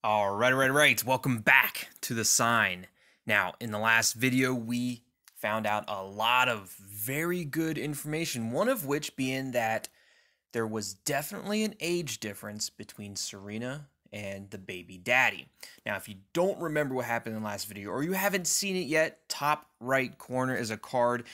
All right. Welcome back to The Sign. Now, in the last video, we found out a lot of very good information, one of which being that there was definitely an age difference between Sarina and the baby daddy. Now, if you don't remember what happened in the last video, or you haven't seen it yet, top right corner is a card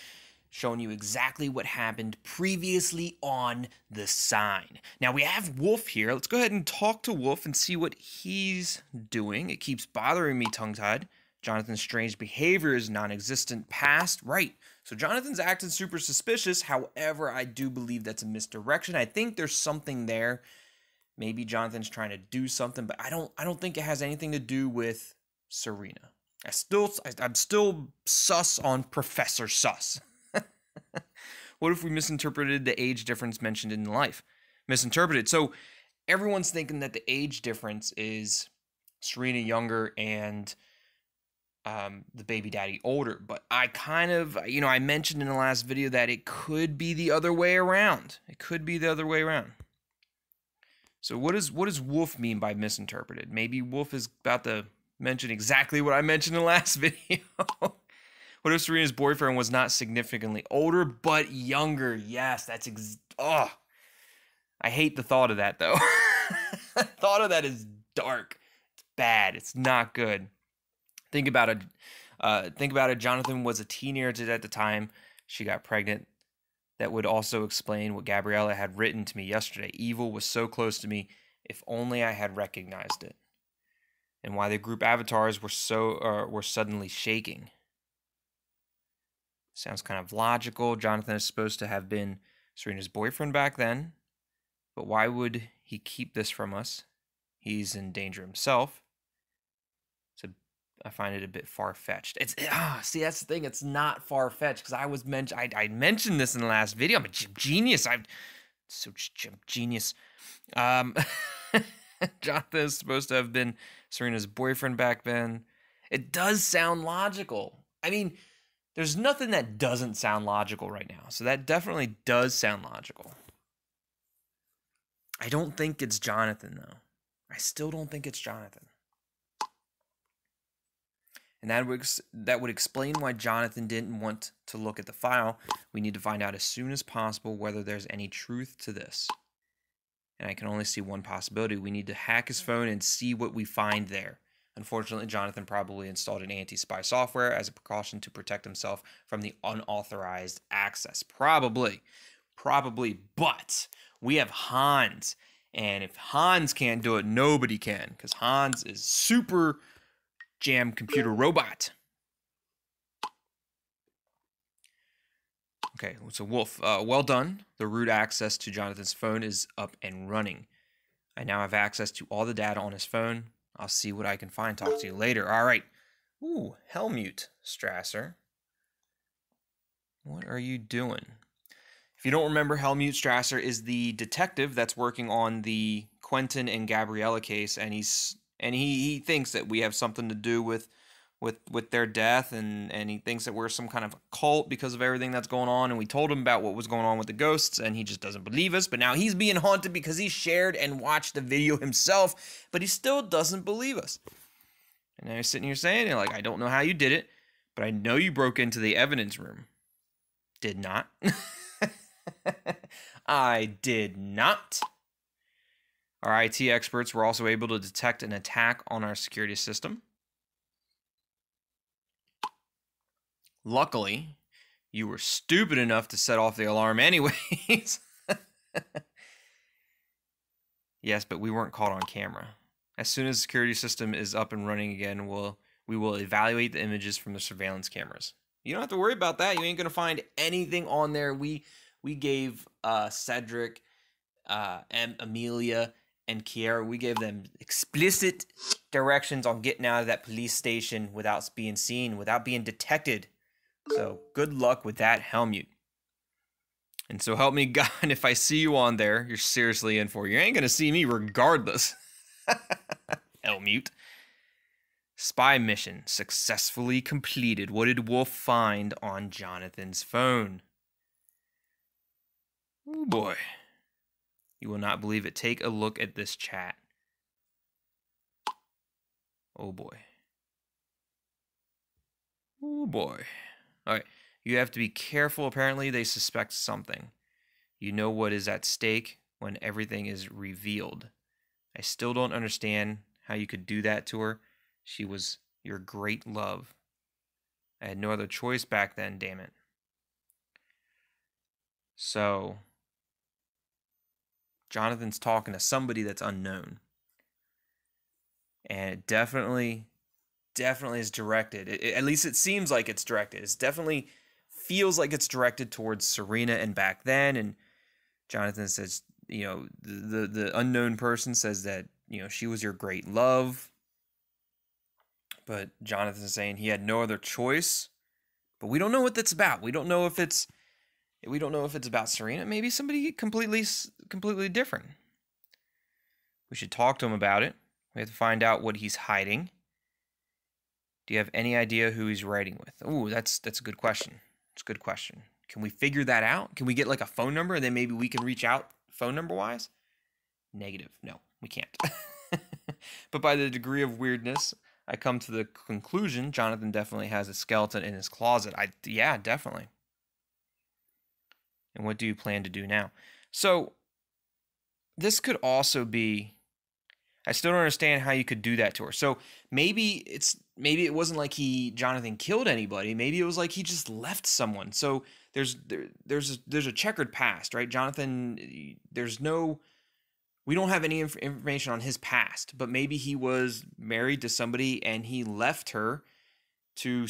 showing you exactly what happened previously on The Sign. Now, we have Wolfe here. Let's go ahead and talk to Wolfe and see what he's doing. It keeps bothering me tongue-tied. Jonathan's strange behavior is non-existent past. Right. So Jonathan's acting super suspicious. However, I do believe that's a misdirection. I think there's something there. Maybe Jonathan's trying to do something, but I don't think it has anything to do with Sarina. I'm still sus on Professor Sus. What if we misinterpreted the age difference mentioned in life? Misinterpreted. So everyone's thinking that the age difference is Sarina younger and the baby daddy older. But I kind of, I mentioned in the last video that it could be the other way around. It could be the other way around. So what does Wolfe mean by misinterpreted? Maybe Wolfe is about to mention exactly what I mentioned in the last video. What if Sarina's boyfriend was not significantly older, but younger? Yes, that's I hate the thought of that, though. The thought of that is dark. It's bad. It's not good. Think about it. Jonathan was a teenager at the time she got pregnant. That would also explain what Gabriella had written to me yesterday. Evil was so close to me. If only I had recognized it. And why the group avatars were suddenly shaking. Sounds kind of logical. Jonathan is supposed to have been Sarina's boyfriend back then. But why would he keep this from us? He's in danger himself. So I find it a bit far-fetched. See, that's the thing. It's not far-fetched because I mentioned this in the last video. I'm a genius. I'm so genius. Jonathan is supposed to have been Sarina's boyfriend back then. It does sound logical. I mean, there's nothing that doesn't sound logical right now. So that definitely does sound logical. I don't think it's Jonathan, though. I still don't think it's Jonathan. And that would explain why Jonathan didn't want to look at the file. We need to find out as soon as possible whether there's any truth to this. And I can only see one possibility. We need to hack his phone and see what we find there. Unfortunately, Jonathan probably installed an anti-spy software as a precaution to protect himself from the unauthorized access. Probably. But we have Hans. And if Hans can't do it, nobody can. Because Hans is super jam computer robot. Okay, so Wolfe, well done. The root access to Jonathan's phone is up and running. I now have access to all the data on his phone. I'll see what I can find. Talk to you later. All right. Ooh, Helmut Strasser. What are you doing? If you don't remember, Helmut Strasser is the detective that's working on the Quentin and Gabriella case, and he thinks that we have something to do with their death, and he thinks that we're some kind of cult because of everything that's going on, and we told him about what was going on with the ghosts, and he just doesn't believe us. But now he's being haunted because he shared and watched the video himself, but he still doesn't believe us. And now he's sitting here saying, like, I don't know how you did it, but I know you broke into the evidence room. Did not. I did not. Our IT experts were also able to detect an attack on our security system. Luckily, you were stupid enough to set off the alarm anyways. Yes, but we weren't caught on camera. As soon as the security system is up and running again, we will evaluate the images from the surveillance cameras. You don't have to worry about that. You ain't going to find anything on there. We gave Cedric, Amelia, and Kiara, we gave them explicit directions on getting out of that police station without being seen, without being detected. So good luck with that, Helmut. And so help me God, if I see you on there, you're seriously in for it. You ain't going to see me regardless. Helmut. Spy mission successfully completed. What did Wolfe find on Jonathan's phone? Oh boy. You will not believe it. Take a look at this chat. Oh boy. Oh boy. All right. You have to be careful. Apparently, they suspect something. You know what is at stake when everything is revealed. I still don't understand how you could do that to her. She was your great love. I had no other choice back then, damn it. So, Jonathan's talking to somebody that's unknown. And it definitely is directed. At least it seems like it's directed. It definitely feels like it's directed towards Sarina and back then. And Jonathan says, you know, the unknown person says that, you know, she was your great love. But Jonathan's saying he had no other choice. But we don't know what that's about. We don't know if it's about Sarina. Maybe somebody completely different. We should talk to him about it. We have to find out what he's hiding. Do you have any idea who he's writing with? Ooh, that's a good question. It's a good question. Can we figure that out? Can we get like a phone number and then maybe we can reach out phone number wise? Negative. No, we can't. But by the degree of weirdness, I come to the conclusion Jonathan definitely has a skeleton in his closet. Yeah, definitely. And what do you plan to do now? So this could also be, I still don't understand how you could do that to her. So maybe it wasn't like Jonathan killed anybody. Maybe it was like he just left someone. So there's a checkered past, right? Jonathan, we don't have any information on his past, but maybe he was married to somebody and he left her to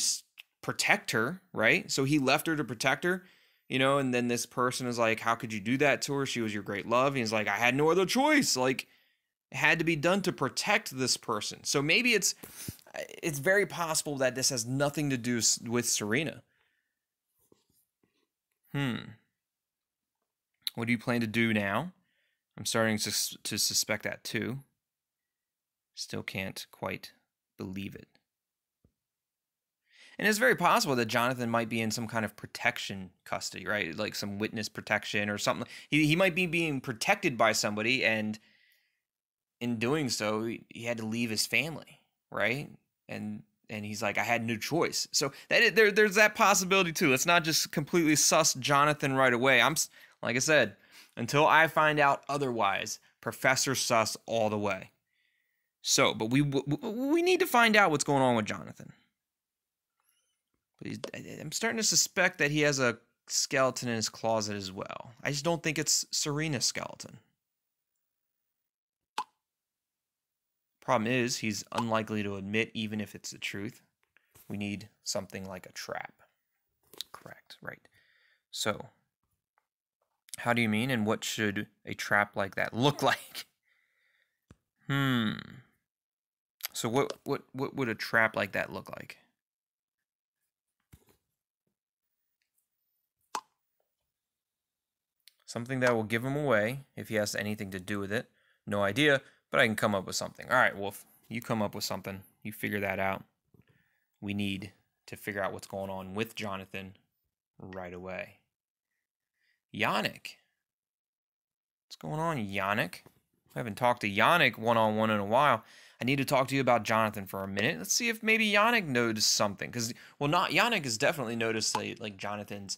protect her, right? So he left her to protect her, you know, and then this person is like, how could you do that to her? She was your great love. And he's like, I had no other choice. Like, it had to be done to protect this person. So maybe it's very possible that this has nothing to do with Sarina. What do you plan to do now? I'm starting to suspect that too. Still can't quite believe it. And it's very possible that Jonathan might be in some kind of protection custody, right? Like some witness protection or something. He might be being protected by somebody, and in doing so, he had to leave his family, right? And he's like, I had no choice. So there's that possibility too. Let's not just completely suss Jonathan right away. Like I said, until I find out otherwise, Professor Sus all the way. So, but we need to find out what's going on with Jonathan. But I'm starting to suspect that he has a skeleton in his closet as well. I just don't think it's Sarina's skeleton. Problem is, he's unlikely to admit even if it's the truth. We need something like a trap. Correct, right. So, how do you mean, and what should a trap like that look like? So what would a trap like that look like? Something that will give him away if he has anything to do with it. No idea, but I can come up with something. All right, Wolf, you come up with something. You figure that out. We need to figure out what's going on with Jonathan right away. Yannick. What's going on, Yannick? I haven't talked to Yannick one-on-one in a while. I need to talk to you about Jonathan for a minute. Let's see if maybe Yannick noticed something. Because, well, Yannick has definitely noticed like Jonathan's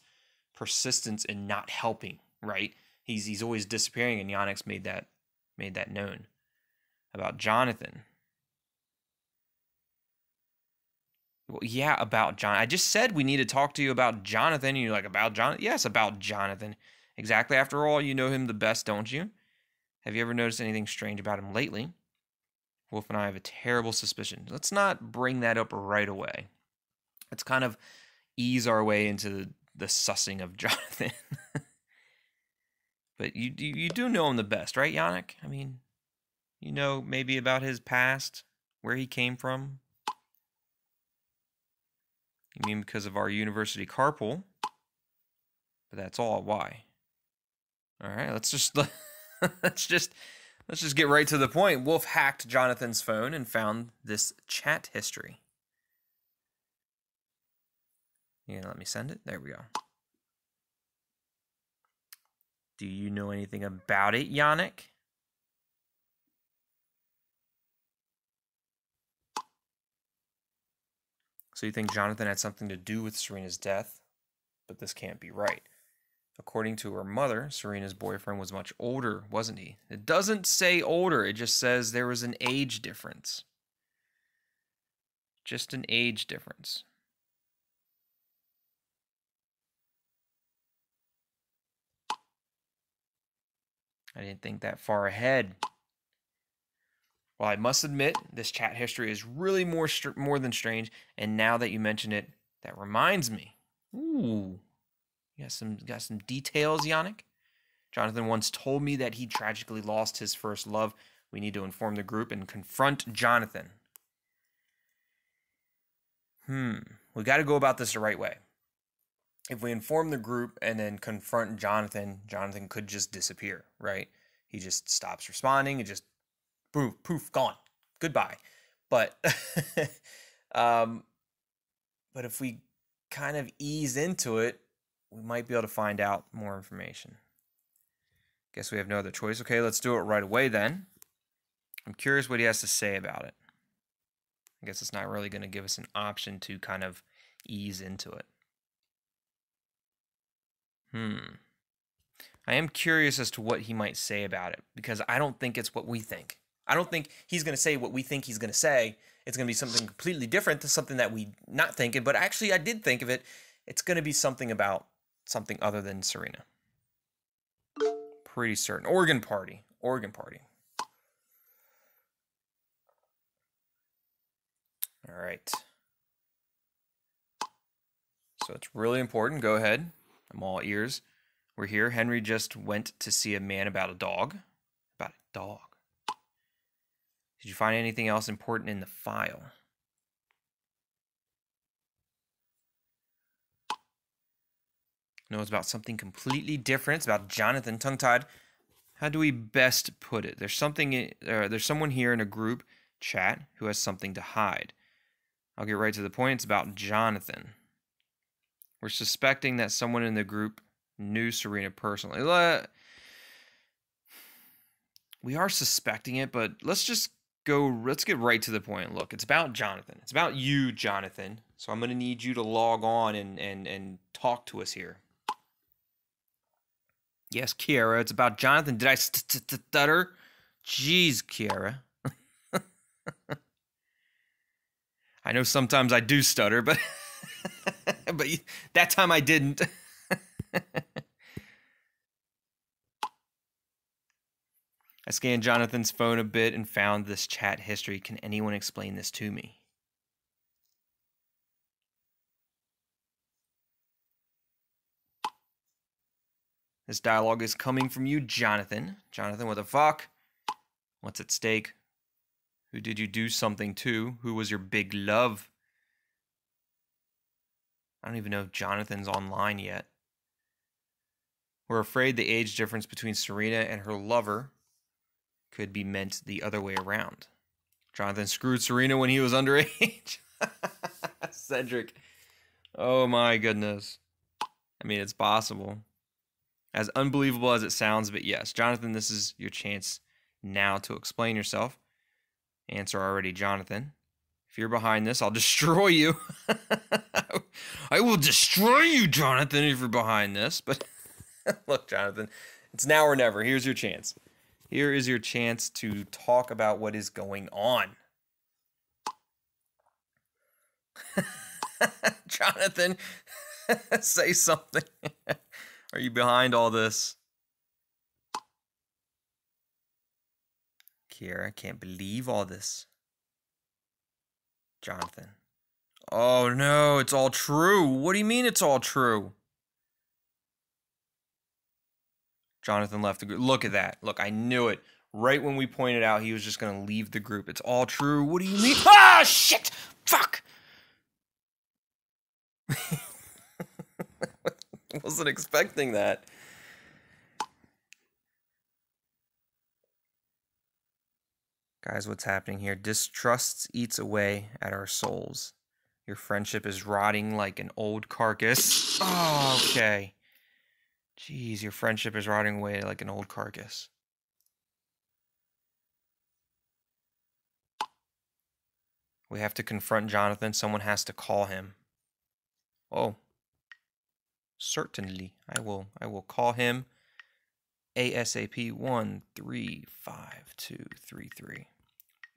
persistence in not helping, right? He's always disappearing, and Yannick's made that known about Jonathan. Well, yeah, about John. I just said we need to talk to you about Jonathan. And you're like, about Jonathan? Yes, about Jonathan. Exactly. After all, you know him the best, don't you? Have you ever noticed anything strange about him lately? Wolf and I have a terrible suspicion. Let's not bring that up right away. Let's kind of ease our way into the sussing of Jonathan. But you do know him the best, right, Yannick? I mean, you know maybe about his past, where he came from. You mean because of our university carpool? But that's all. Why? All right, let's just get right to the point. Wolf hacked Jonathan's phone and found this chat history. You gonna let me send it? There we go. Do you know anything about it, Yannick? So you think Jonathan had something to do with Sarina's death? But this can't be right. According to her mother, Sarina's boyfriend was much older, wasn't he? It doesn't say older, it just says there was an age difference. Just an age difference. I didn't think that far ahead. Well, I must admit, this chat history is really more than strange, and now that you mention it, that reminds me. Ooh, you got some details, Yannick? Jonathan once told me that he tragically lost his first love. We need to inform the group and confront Jonathan. We got to go about this the right way. If we inform the group and then confront Jonathan, Jonathan could just disappear, right? He just stops responding and just poof, gone. Goodbye. But but if we kind of ease into it, we might be able to find out more information. Guess we have no other choice. Okay, let's do it right away then. I'm curious what he has to say about it. I guess it's not really going to give us an option to kind of ease into it. I am curious as to what he might say about it, because I don't think it's what we think. I don't think he's going to say what we think he's going to say. It's going to be something completely different to something that we not thinking, but actually I did think of it. It's going to be something about something other than Sarina. Pretty certain. Organ party. All right. So it's really important. Go ahead. I'm all ears. We're here. Henry just went to see a man about a dog. About a dog. Did you find anything else important in the file? No, it's about something completely different. It's about Jonathan, tongue-tied. How do we best put it? There's someone here in a group chat who has something to hide. I'll get right to the point. It's about Jonathan. We're suspecting that someone in the group knew Sarina personally. We are suspecting it, but let's get right to the point. Look, it's about Jonathan. It's about you, Jonathan. So I'm going to need you to log on and talk to us here. Yes, Kiara, it's about Jonathan. Did I stutter? Jeez, Kiara. I know sometimes I do stutter, but but that time I didn't. I scanned Jonathan's phone a bit and found this chat history. Can anyone explain this to me? This dialogue is coming from you, Jonathan. Jonathan, what the fuck? What's at stake? Who did you do something to? Who was your big love? I don't even know if Jonathan's online yet. We're afraid the age difference between Sarina and her lover could be meant the other way around. Jonathan screwed Sarina when he was underage. Cedric. Oh my goodness. I mean, it's possible. As unbelievable as it sounds, but yes. Jonathan, this is your chance now to explain yourself. Answer already, Jonathan. If you're behind this, I'll destroy you. I will destroy you, Jonathan, if you're behind this. But look, Jonathan, it's now or never. Here's your chance. Here is your chance to talk about what is going on. Jonathan, say something. Are you behind all this? Kiara, I can't believe all this. Jonathan. Oh no, it's all true. What do you mean it's all true? Jonathan left the group. Look at that. Look, I knew it. Right when we pointed out he was just going to leave the group. It's all true. What do you mean? Ah, shit! Fuck! Wasn't expecting that. Guys, what's happening here? Distrust eats away at our souls. Your friendship is rotting like an old carcass. Oh, okay. Jeez, your friendship is rotting away like an old carcass. We have to confront Jonathan. Someone has to call him. Oh, certainly. I will call him ASAP. 135233.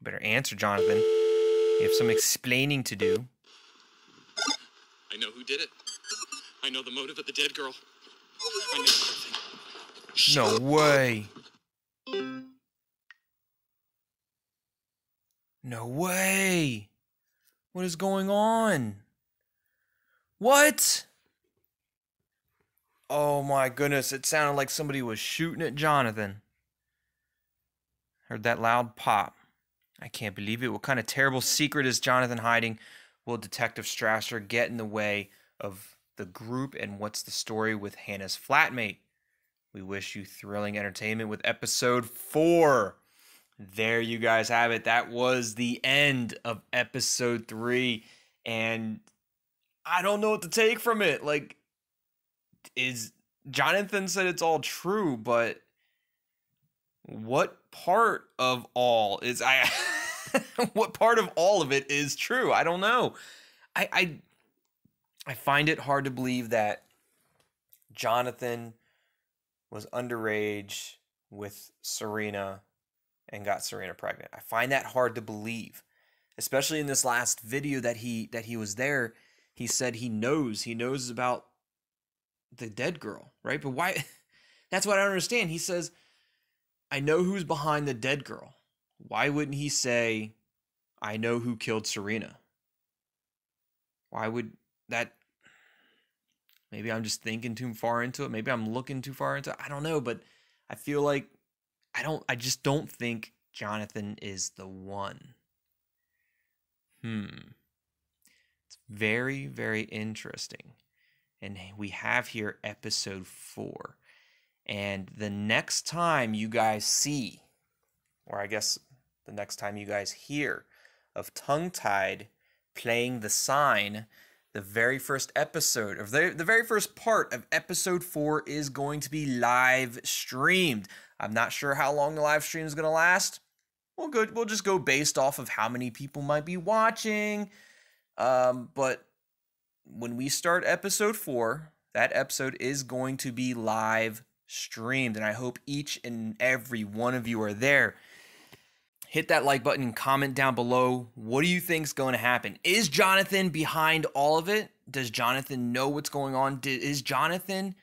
Better answer, Jonathan. You have some explaining to do. I know who did it. I know the motive of the dead girl. I know everything. No way. No way. What is going on? What? Oh my goodness, it sounded like somebody was shooting at Jonathan. Heard that loud pop. I can't believe it. What kind of terrible secret is Jonathan hiding? Will Detective Strasser get in the way of the group? And what's the story with Hannah's flatmate? We wish you thrilling entertainment with episode 4. There you guys have it. That was the end of episode 3. And I don't know what to take from it. Like, Jonathan said it's all true, but what part of all is what part of all of it is true? I don't know. I find it hard to believe that Jonathan was underage with Sarina and got Sarina pregnant. I find that hard to believe, especially in this last video that he was there. He said he knows about the dead girl, right? But why? That's what I don't understand. He says, I know who's behind the dead girl. Why wouldn't he say, I know who killed Sarina? Why would that? Maybe I'm just thinking too far into it. Maybe I'm looking too far into it. I don't know, but I feel like I just don't think Jonathan is the one. It's very, very interesting. And we have here episode 4. And the next time you guys see, or I guess the next time you guys hear of Tongue-Tied playing the sign, the very first episode, of the very first part of episode 4 is going to be live streamed. I'm not sure how long the live stream is going to last. We'll just go based off of how many people might be watching. But when we start episode 4, that episode is going to be live streamed, and I hope each and every one of you are there. Hit that like button and comment down below. What do you think is going to happen? Is Jonathan behind all of it? Does Jonathan know what's going on? Is Jonathan?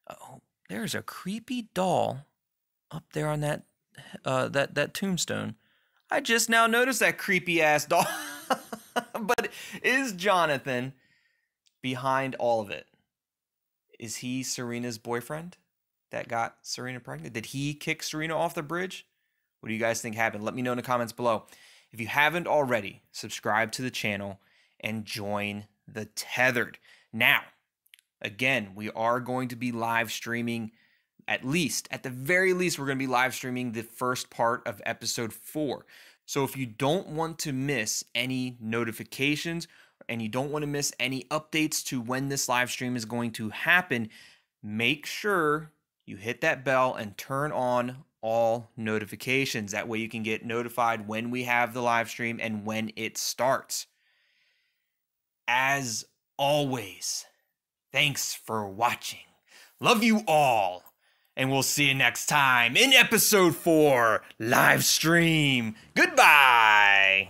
Oh, there's a creepy doll up there on that that tombstone. I just now noticed that creepy ass doll. But is Jonathan behind all of it? Is he Sarina's boyfriend that got Sarina pregnant? Did he kick Sarina off the bridge? What do you guys think happened? Let me know in the comments below. If you haven't already, subscribe to the channel and join the Tethered. Now, again, we are going to be live streaming at the very least, we're going to be live streaming the first part of episode 4. So if you don't want to miss any notifications and you don't want to miss any updates to when this live stream is going to happen, make sure you hit that bell and turn on all notifications. That way you can get notified when we have the live stream and when it starts. As always, thanks for watching. Love you all. And we'll see you next time in episode 4 live stream. Goodbye.